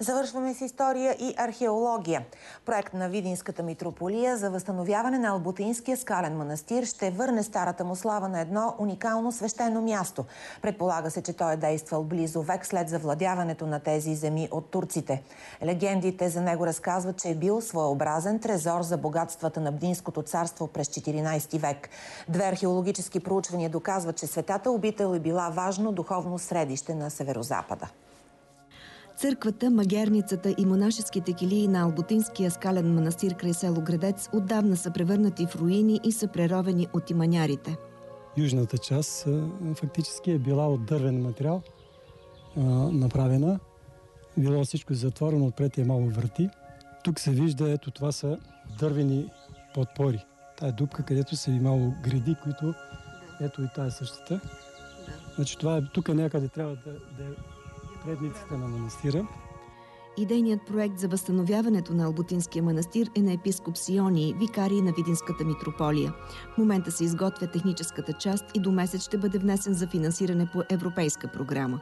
Завършваме с история и археология. Проект на Видинската митрополия за възстановяване на Алботинския скален манастир ще върне старата му слава на едно уникално свещено място. Предполага се, че той е действал близо век след завладяването на тези земи от турците. Легендите за него разказват, че е бил своеобразен трезор за богатствата на Бдинското царство през 14 век. Две археологически проучвания доказват, че светата обител е била важно духовно средище на Северозапада. Църквата, магерницата и монашеските килии на Алботинския скален манастир край село Градец отдавна са превърнати в руини и са преровени от иманярите. Южната част фактически е била от дървен материал направена. Било всичко затворено, отпред е малко врати. Тук се вижда, ето това са дървени подпори. Тая дупка, където са имало гради, които ето и тая същата. Значи това е, тук някъде трябва да е предниците на манастира. Идейният проект за възстановяването на Алботинския манастир е на епископ Сионий, викарий на Видинската митрополия. В момента се изготвя техническата част и до месец ще бъде внесен за финансиране по европейска програма.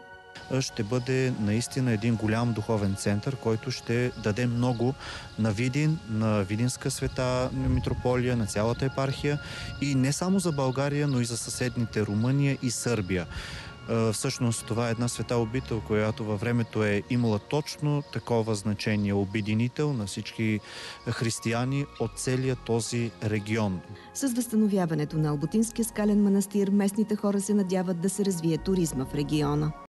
Ще бъде наистина един голям духовен център, който ще даде много на Видин, на Видинска света митрополия, на цялата епархия и не само за България, но и за съседните Румъния и Сърбия. Всъщност това е една света обител, която във времето е имала точно такова значение, обединител на всички християни от целия този регион. С възстановяването на Алботинския скален манастир местните хора се надяват да се развие туризма в региона.